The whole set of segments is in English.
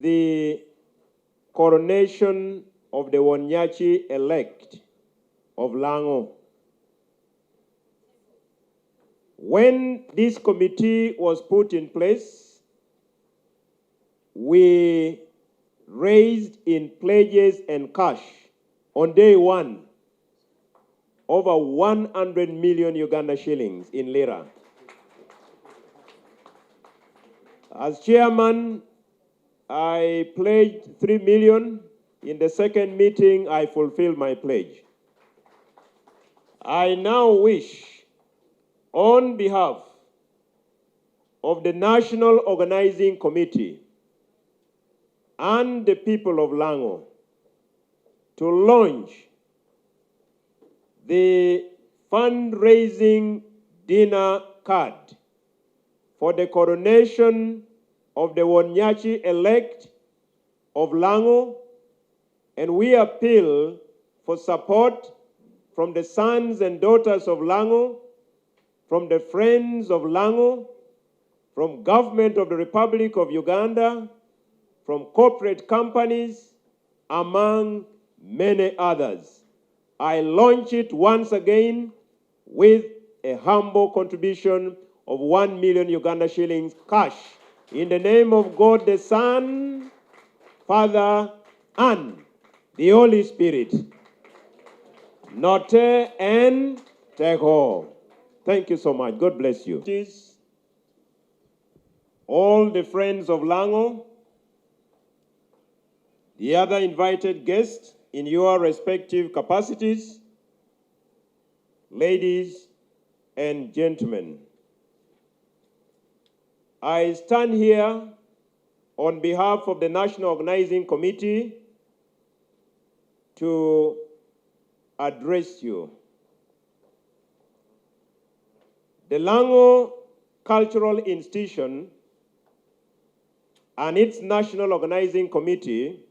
the coronation of the Nyaci elect of Lango. When this committee was put in place, we raised in pledges and cash on day one over 100 million Uganda shillings in lira. As chairman, I pledged 3 million. In the second meeting, I fulfilled my pledge. I now wish, on behalf of the National Organizing Committee and the people of Lango, to launch the fundraising dinner card for the coronation of the Nyaci elect of Lango, and we appeal for support from the sons and daughters of Lango, from the friends of Lango, from government of the Republic of Uganda, from corporate companies, among many others. I launch it once again with a humble contribution of 1 million Uganda shillings cash in the name of God the Son, Father, and the Holy Spirit. Note and take all. Thank you so much. God bless you. All the friends of Lango, the other invited guests in your respective capacities, ladies and gentlemen, I stand here on behalf of the National Organizing Committee to address you. The Lango Cultural Institution and its National Organizing Committee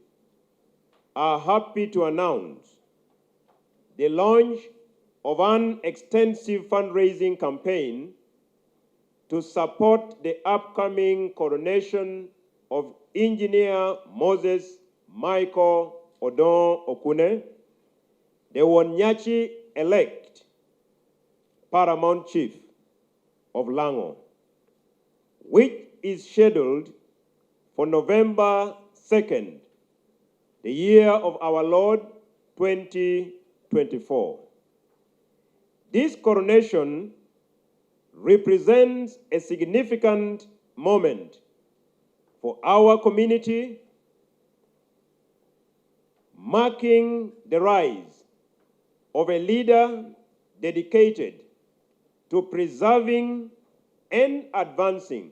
are happy to announce the launch of an extensive fundraising campaign to support the upcoming coronation of Engineer Moses Michael Odongo Okune, the Nyaci elect Paramount Chief of Lango, which is scheduled for November 2nd, the year of our Lord 2024. This coronation represents a significant moment for our community, marking the rise of a leader dedicated to preserving and advancing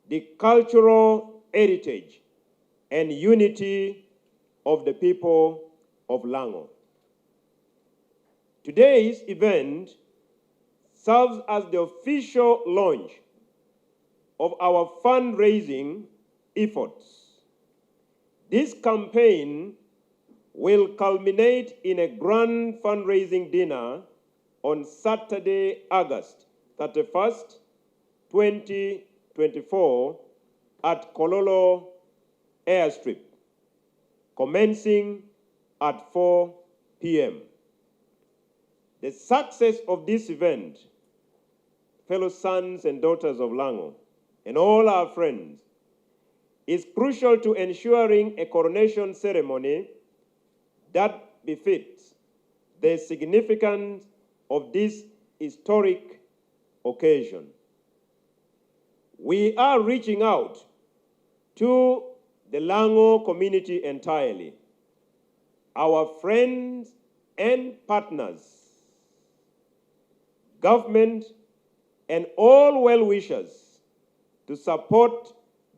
the cultural heritage and unity of the people of Lango. Today's event serves as the official launch of our fundraising efforts. This campaign will culminate in a grand fundraising dinner on Saturday, August 31st, 2024 at Kololo Airstrip, commencing at 4 p.m. The success of this event, fellow sons and daughters of Lango, and all our friends, is crucial to ensuring a coronation ceremony that befits the significance of this historic occasion. We are reaching out to the Lango community entirely, our friends and partners, government, and all well-wishers to support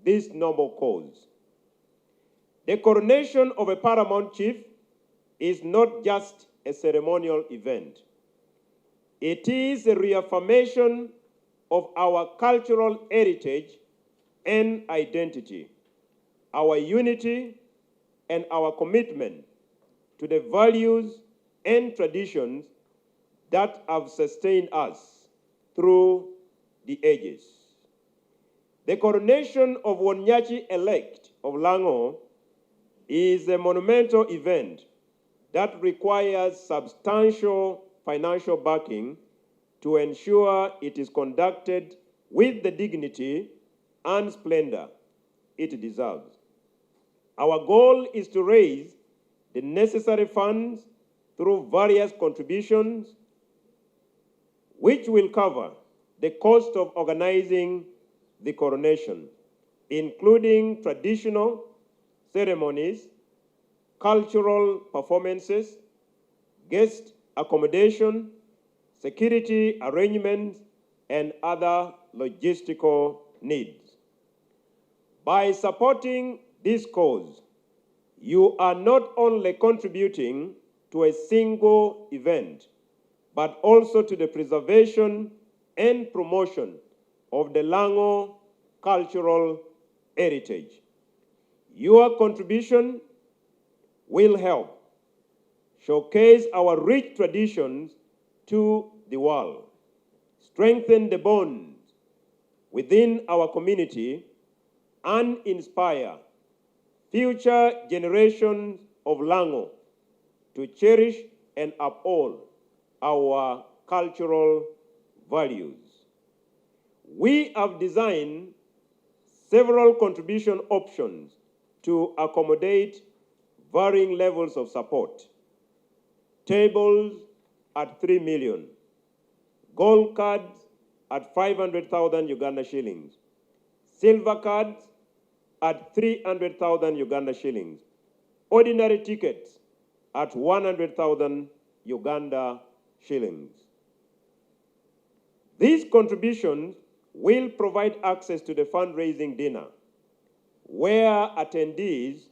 this noble cause. The coronation of a paramount chief is not just a ceremonial event. It is a reaffirmation of our cultural heritage and identity, our unity, and our commitment to the values and traditions that have sustained us through the ages. The coronation of Nyaci elect of Lango is a monumental event that requires substantial financial backing to ensure it is conducted with the dignity and splendor it deserves. Our goal is to raise the necessary funds through various contributions, which will cover the cost of organizing the coronation, including traditional ceremonies, cultural performances, guest accommodation, security arrangements, and other logistical needs. By supporting this cause, you are not only contributing to a single event, but also to the preservation and promotion of the Lango cultural heritage. Your contribution will help showcase our rich traditions to the world, strengthen the bonds within our community, and inspire future generations of Lango to cherish and uphold our cultural values. We have designed several contribution options to accommodate varying levels of support. Tables at 3 million, gold cards at 500,000 Uganda shillings, silver cards at 300,000 Uganda shillings, ordinary tickets at 100,000 Uganda shillings. These contributions will provide access to the fundraising dinner, where attendees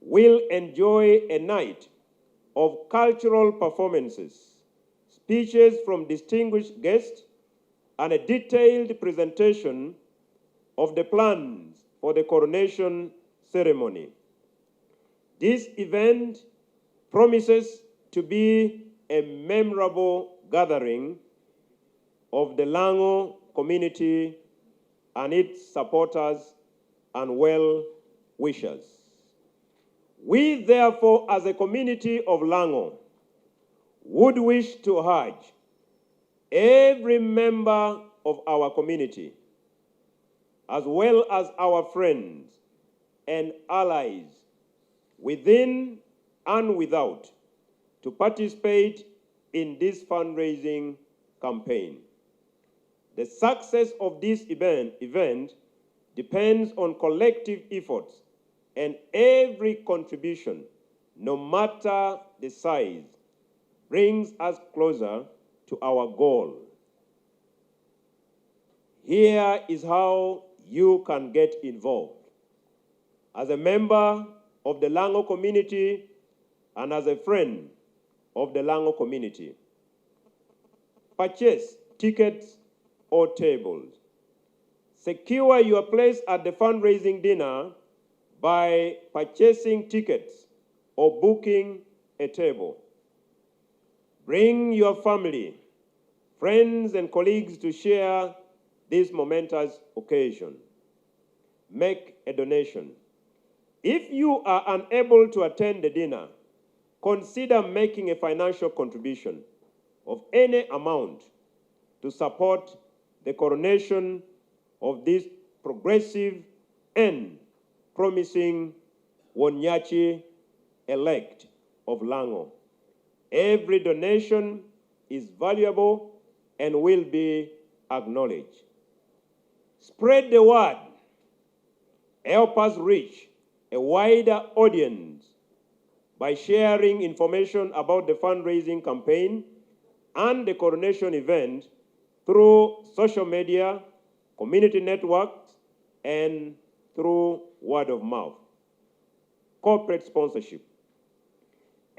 will enjoy a night of cultural performances, speeches from distinguished guests, and a detailed presentation of the plans for the coronation ceremony. This event promises to be a memorable gathering of the Lango community and its supporters and well-wishers. We, therefore, as a community of Lango, would wish to urge every member of our community, as well as our friends and allies within and without, to participate in this fundraising campaign. The success of this event depends on collective efforts, and every contribution, no matter the size, brings us closer to our goal. Here is how you can get involved. As a member of the Lango community and as a friend of the Lango community, purchase tickets or tables. Secure your place at the fundraising dinner by purchasing tickets or booking a table. Bring your family, friends, and colleagues to share this momentous occasion. Make a donation. If you are unable to attend the dinner, consider making a financial contribution of any amount to support the coronation of this progressive and promising Nyaci elect of Lango. Every donation is valuable and will be acknowledged. Spread the word. Help us reach a wider audience by sharing information about the fundraising campaign and the coronation event through social media, community networks, and through word of mouth. Corporate sponsorship.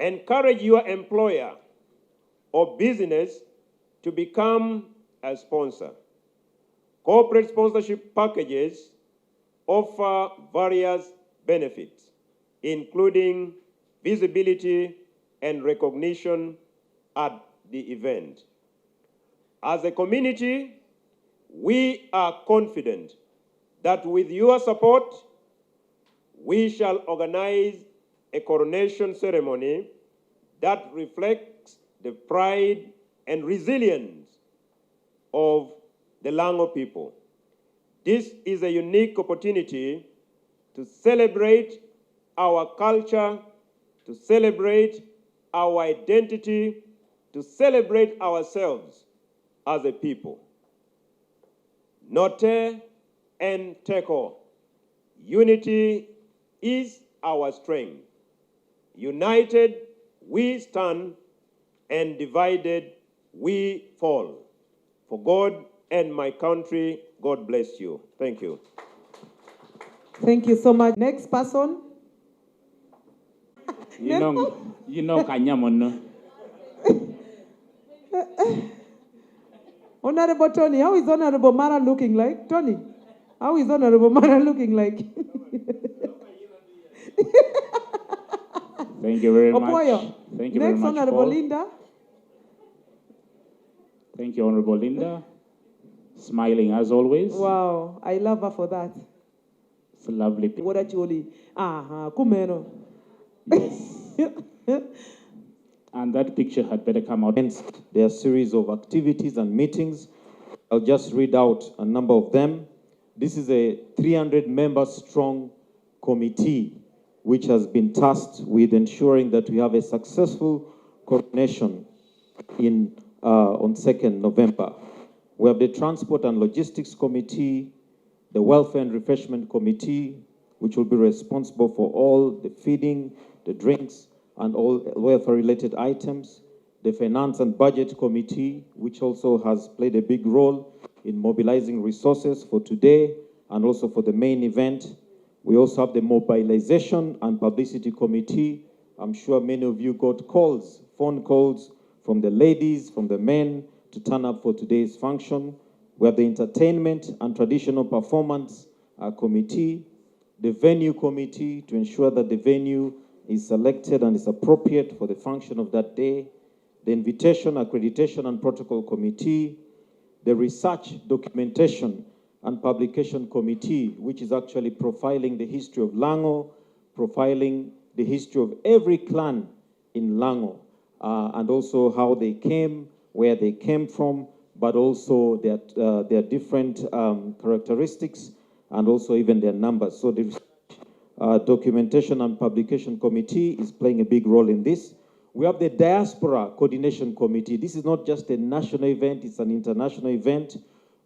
Encourage your employer or business to become a sponsor. Corporate sponsorship packages offer various benefits, including visibility and recognition at the event. As a community, we are confident that with your support, we shall organize a coronation ceremony that reflects the pride and resilience of the Lango people. This is a unique opportunity to celebrate our culture, to celebrate our identity, to celebrate ourselves as a people. Note and teko. Unity is our strength. United, we stand, and divided, we fall. For God and my country, God bless you. Thank you. Thank you so much. Next person. You know, Kanyamon. Honorable Tony, how is Honorable Mara looking like? Tony, how is Honorable Mara looking like? Thank you very Obua. much. Thank you Next, very much, Honorable Paul. Linda. Thank you, Honorable Linda. Smiling as always. Wow, I love her for that. It's a lovely picture. What actually? Kumeno. Yes. And that picture had better come out. There are a series of activities and meetings. I'll just read out a number of them. This is a 300-member strong committee which has been tasked with ensuring that we have a successful coronation on 2nd November. We have the Transport and Logistics Committee, the Welfare and Refreshment Committee, which will be responsible for all the feeding, the drinks, and all welfare-related items. The Finance and Budget Committee, which also has played a big role in mobilizing resources for today and also for the main event. We also have the Mobilization and Publicity Committee. I'm sure many of you got calls, phone calls from the ladies, from the men to turn up for today's function. We have the Entertainment and Traditional Performance Committee, the Venue Committee to ensure that the venue is selected and is appropriate for the function of that day, the Invitation, Accreditation and Protocol Committee, the Research, Documentation and Publication Committee, which is actually profiling the history of Lango, profiling the history of every clan in Lango, and also how they came, where they came from, but also their different characteristics and also even their numbers. So the Documentation and Publication Committee is playing a big role in this. We have the Diaspora Coordination Committee. This is not just a national event, it's an international event.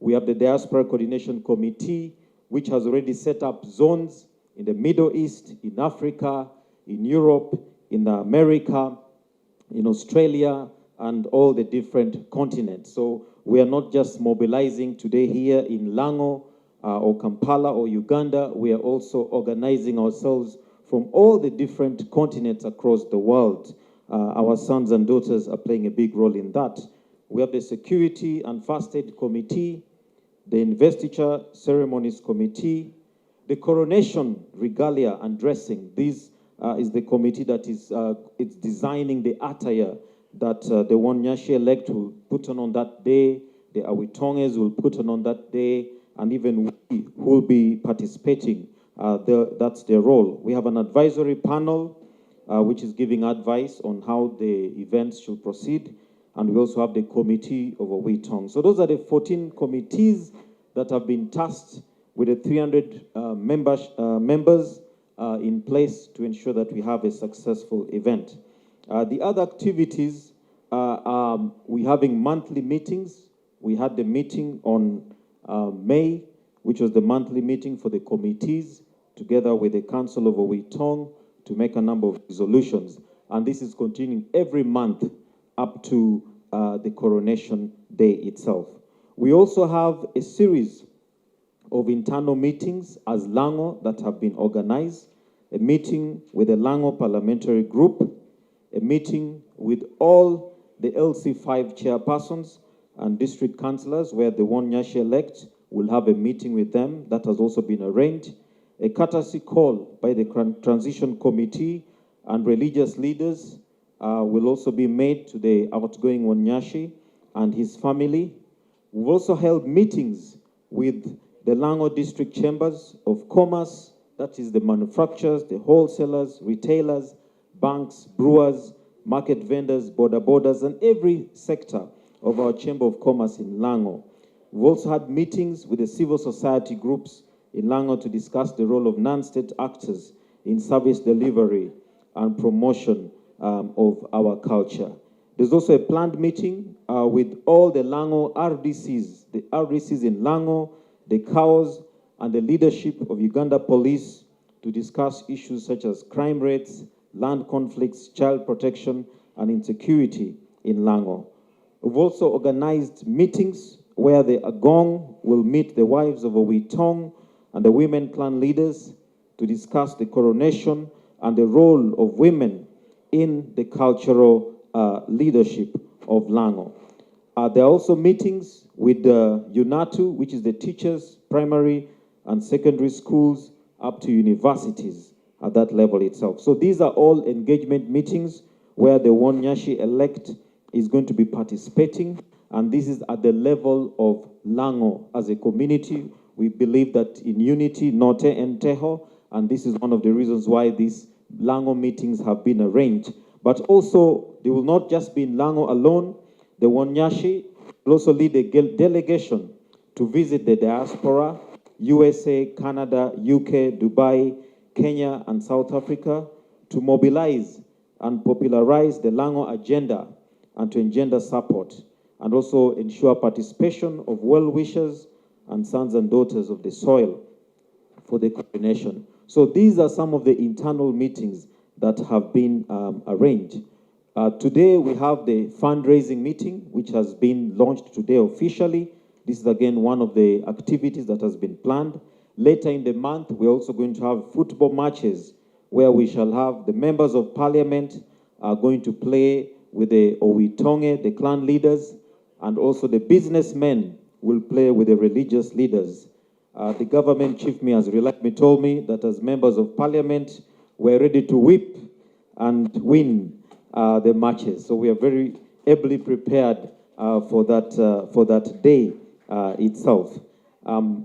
We have the Diaspora Coordination Committee, which has already set up zones in the Middle East, in Africa, in Europe, in America, in Australia, and all the different continents. So we are not just mobilizing today here in Lango or Kampala or Uganda. We are also organizing ourselves from all the different continents across the world. Our sons and daughters are playing a big role in that. We have the Security and First Aid Committee, the Investiture Ceremonies Committee, the Coronation Regalia and Dressing. This is the committee that is it's designing the attire that the one Nyaci elect will put on that day, the Awitonges will put on that day, and even we who will be participating. That's their role. We have an advisory panel which is giving advice on how the events should proceed. And we also have the Committee of Owitong. So those are the 14 committees that have been tasked with the 300 members in place to ensure that we have a successful event. The other activities, we're having monthly meetings. We had the meeting on May, which was the monthly meeting for the committees, together with the Council of Owitong to make a number of resolutions. And this is continuing every month up to the coronation day itself. We also have a series of internal meetings as Lango that have been organized, a meeting with the Lango Parliamentary Group, a meeting with all the LC5 chairpersons and district councillors, where the one Nyaci elect will have a meeting with them. That has also been arranged. A courtesy call by the Transition Committee and religious leaders will also be made to the outgoing Nyaci and his family. We've also held meetings with the Lango District Chambers of Commerce, that is the manufacturers, the wholesalers, retailers, banks, brewers, market vendors, border borders, and every sector of our Chamber of Commerce in Lango. We've also had meetings with the civil society groups in Lango to discuss the role of non-state actors in service delivery and promotion of our culture. There's also a planned meeting with all the Lango RDCs, the RDCs in Lango, the COWs, and the leadership of Uganda Police to discuss issues such as crime rates, land conflicts, child protection, and insecurity in Lango. We've also organized meetings where the Agong will meet the wives of Owitong and the women clan leaders to discuss the coronation and the role of women in the cultural leadership of Lango. There are also meetings with UNATU, which is the teachers, primary and secondary schools, up to universities at that level itself. So these are all engagement meetings where the Nyaci elect is going to be participating, and this is at the level of Lango as a community. We believe that in unity, Note and Teho, and this is one of the reasons why these Lango meetings have been arranged. But also, they will not just be in Lango alone. The Nyaci will also lead a delegation to visit the diaspora, USA, Canada, UK, Dubai, Kenya, and South Africa, to mobilize and popularize the Lango agenda and to engender support, and also ensure participation of well-wishers and sons and daughters of the soil for the coronation. So these are some of the internal meetings that have been arranged. Today we have the fundraising meeting, which has been launched today officially. This is again one of the activities that has been planned. Later in the month, we're also going to have football matches where we shall have the members of parliament are going to play with the Owitonge, the clan leaders, and also the businessmen will play with the religious leaders. The government chief has told me that as members of parliament, we're ready to whip and win the matches. So we are very ably prepared for that day itself.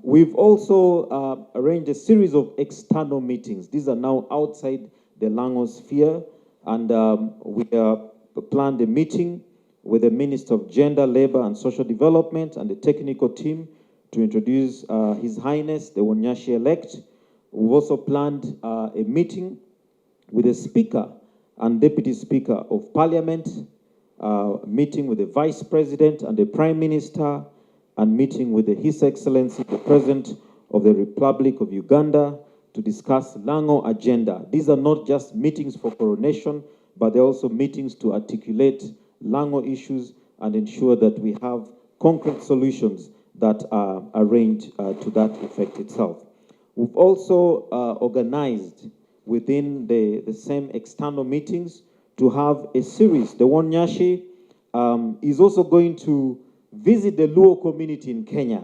We've also arranged a series of external meetings. These are now outside the Lango sphere, and we planned a meeting with the Minister of Gender, Labor and Social Development and the technical team to introduce His Highness, the Nyaci elect. We've also planned a meeting with the Speaker and Deputy Speaker of Parliament, meeting with the Vice President and the Prime Minister, and meeting with His Excellency, the President of the Republic of Uganda, to discuss Lango agenda. These are not just meetings for coronation, but they're also meetings to articulate Lango issues and ensure that we have concrete solutions that are arranged to that effect itself. We've also organized within the same external meetings to have a series. The Nyaci is also going to visit the Luo community in Kenya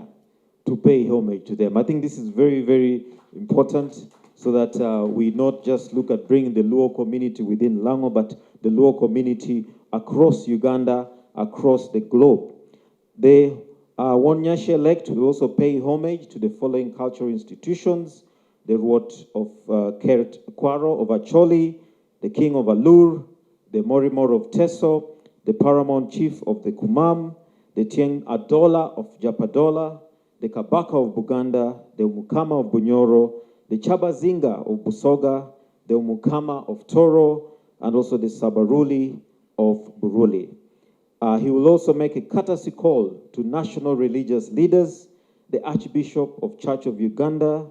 to pay homage to them. I think this is very, very important so that we not just look at bringing the Luo community within Lango, but the Luo community across Uganda, across the globe. The Nyaci elect will also pay homage to the following cultural institutions: the Ruot of Kert Kwaro of Acholi, the King of Alur, the Morimor of Teso, the Paramount Chief of the Kumam, the Tieng Adola of Japadola, the Kabaka of Buganda, the Umukama of Bunyoro, the Chabazinga of Busoga, the Umukama of Toro, and also the Sabaruli of Buruli. He will also make a courtesy call to national religious leaders, the Archbishop of Church of Uganda,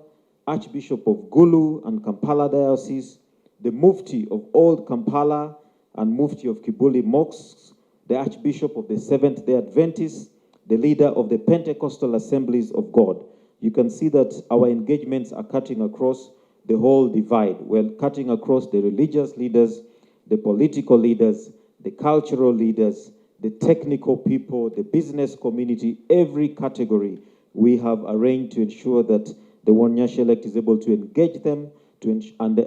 Archbishop of Gulu and Kampala Diocese, the Mufti of Old Kampala and Mufti of Kibuli Mosques, the Archbishop of the Seventh-day Adventists, the leader of the Pentecostal Assemblies of God. You can see that our engagements are cutting across the whole divide. We're cutting across the religious leaders, the political leaders, the cultural leaders, the technical people, the business community, every category we have arranged to ensure that the Nyaci elect is able to engage them and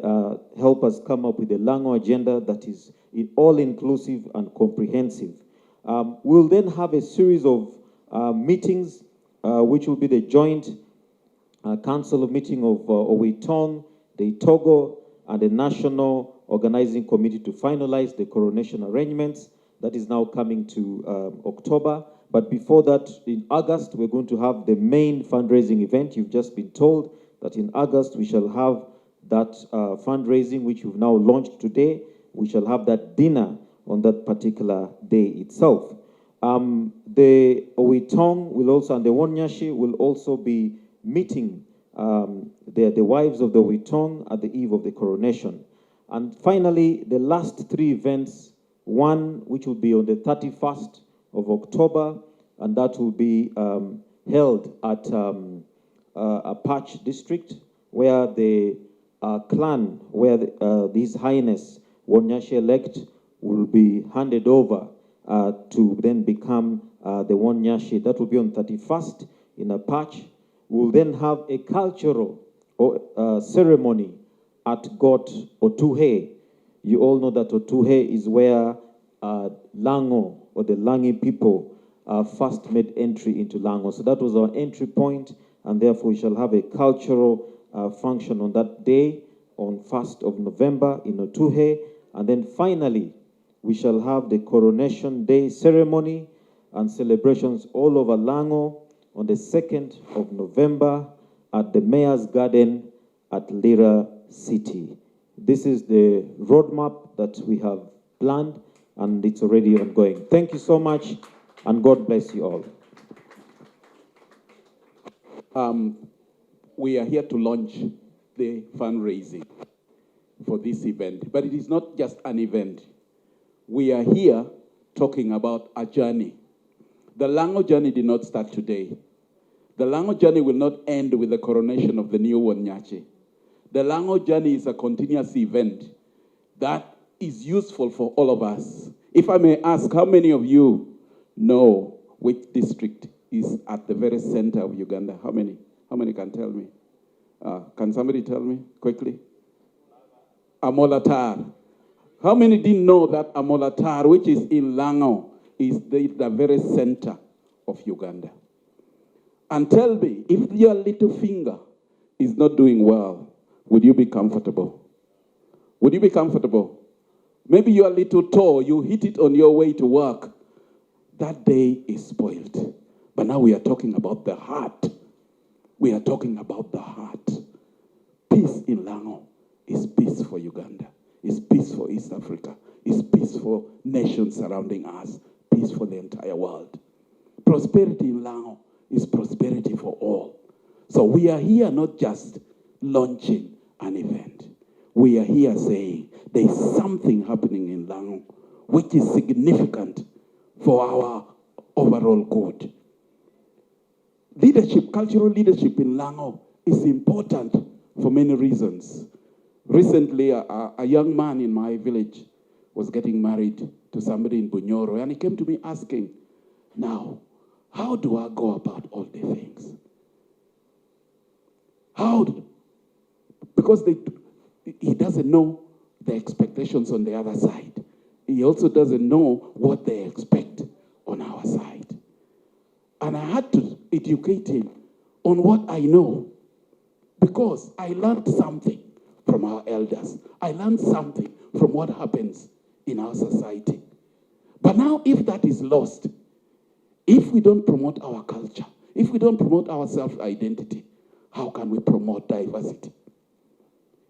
help us come up with a Lango agenda that is all-inclusive and comprehensive. We'll then have a series of meetings, which will be the joint council meeting of Owitong, the Togo, and the National Organizing Committee to finalize the coronation arrangements. That is now coming to October. But before that, in August, we're going to have the main fundraising event. You've just been told that in August, we shall have that fundraising, which we've now launched today. We shall have that dinner on that particular day itself. The Owitong will also, and the Nyaci will also be meeting the wives of the Owitong at the eve of the coronation. And finally, the last three events, one which will be on the 31st of October, and that will be held at Apache district, where the clan, where His Highness Nyaci elect will be handed over to then become the Nyaci. That will be on 31st in Apache. We'll then have a cultural ceremony at Got Otuhe. You all know that Otuhe is where Lango, or the Langi people, first made entry into Lango. So that was our entry point, and therefore we shall have a cultural function on that day, on 1st of November in Otuhe. And then finally, we shall have the Coronation Day ceremony and celebrations all over Lango on the 2nd of November at the Mayor's Garden at Lira City. This is the roadmap that we have planned, and it's already ongoing. Thank you so much, and God bless you all. We are here to launch the fundraising for this event, but it is not just an event. We are here talking about a journey. The Lango journey did not start today. The Lango journey will not end with the coronation of the new Nyaci. The Lango journey is a continuous event that is useful for all of us. If I may ask, how many of you know which district is at the very center of Uganda? How many? How many can tell me? Can somebody tell me quickly? Amolatar. How many didn't know that Amolatar, which is in Lango, is the very center of Uganda? And tell me, if your little finger is not doing well, would you be comfortable? Would you be comfortable? Maybe your little toe, you hit it on your way to work. That day is spoiled. But now we are talking about the heart. We are talking about the heart. Peace in Lango is peace for Uganda. It's peace for East Africa. It's peace for nations surrounding us. Peace for the entire world. Prosperity in Lango is prosperity for all. So we are here not just launching an event. We are here saying there is something happening in Lango which is significant for our overall good. Leadership, cultural leadership in Lango is important for many reasons. Recently, a young man in my village was getting married to somebody in Bunyoro, and he came to me asking, now, how do I go about all the things? Because he doesn't know the expectations on the other side. He also doesn't know what they expect on our side. And I had to educate him on what I know, because I learned something from our elders. I learned something from what happens in our society. But now, if that is lost, if we don't promote our culture, if we don't promote our self-identity, how can we promote diversity?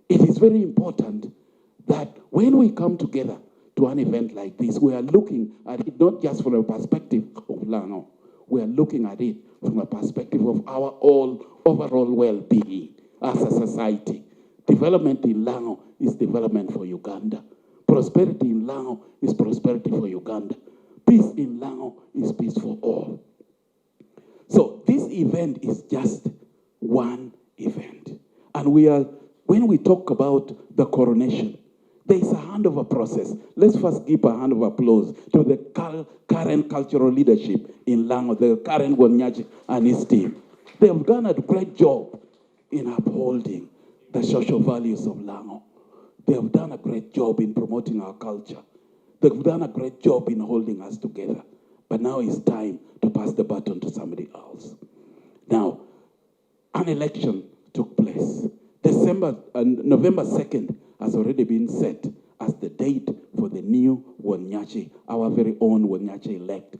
It is very important that when we come together to an event like this, we are looking at it not just from a perspective of Lango, we are looking at it from a perspective of our overall well-being as a society. Development in Lango is development for Uganda. Prosperity in Lango is prosperity for Uganda. Peace in Lango is peace for all. So this event is just one event. And when we talk about the coronation, there is a handover process. Let's first give a hand of applause to the current cultural leadership in Lango, the current Nyaci and his team. They have done a great job in upholding the social values of Lango. They have done a great job in promoting our culture. They've done a great job in holding us together. But now it's time to pass the baton to somebody else. Now, an election took place. The November 2nd has already been set as the date for the new Nyaci, our very own Nyaci elect,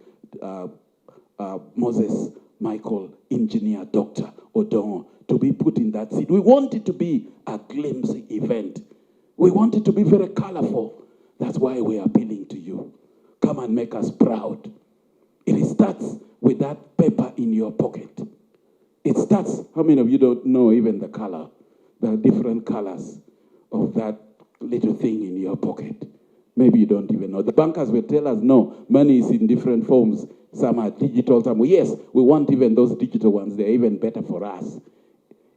Moses Micheal, Engineer Dr. Odongo, to be put in that seat. We want it to be a glimpse event. We want it to be very colorful. That's why we're appealing to you. Come and make us proud. It starts with that paper in your pocket. It starts, how many of you don't know even the color, the different colors of that little thing in your pocket? Maybe you don't even know. The bankers will tell us, no, money is in different forms. Some are digital, some are, yes, we want even those digital ones. They're even better for us.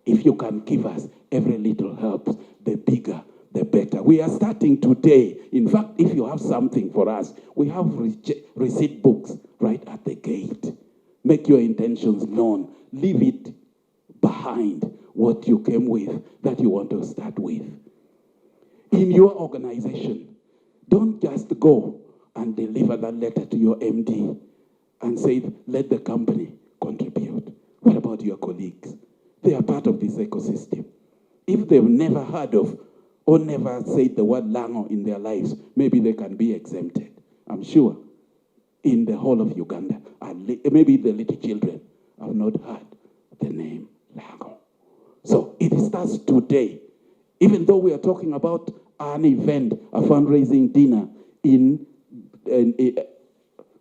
If you can give us every little helps, the bigger, the better. We are starting today. In fact, if you have something for us, we have receipt books right at the gate. Make your intentions known. Leave it behind what you came with that you want to start with. In your organization, don't just go and deliver that letter to your MD and say, let the company contribute. What about your colleagues? They are part of this ecosystem. If they've never heard of or never said the word Lango in their lives, maybe they can be exempted. I'm sure in the whole of Uganda, maybe the little children have not heard the name Lango. So it starts today. Even though we are talking about an event, a fundraising dinner in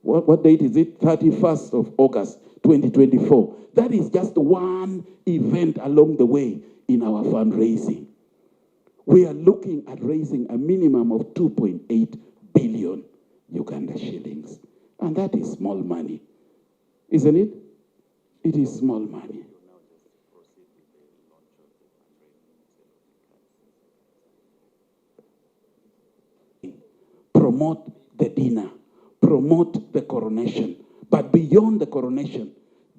what date is it? 31st of August, 2024. That is just one event along the way in our fundraising. We are looking at raising a minimum of 2.8 billion Uganda shillings. And that is small money, isn't it? It is small money. Promote the dinner, promote the coronation. But beyond the coronation,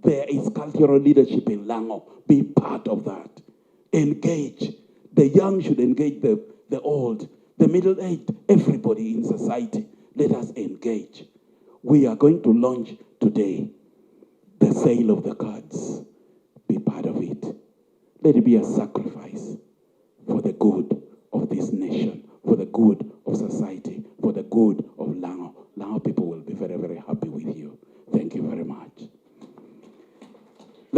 there is cultural leadership in Lango. Be part of that. Engage. The young should engage the old, the middle-aged, everybody in society. Let us engage. We are going to launch today the sale of the cards. Be part of it. Let it be a sacrifice for the good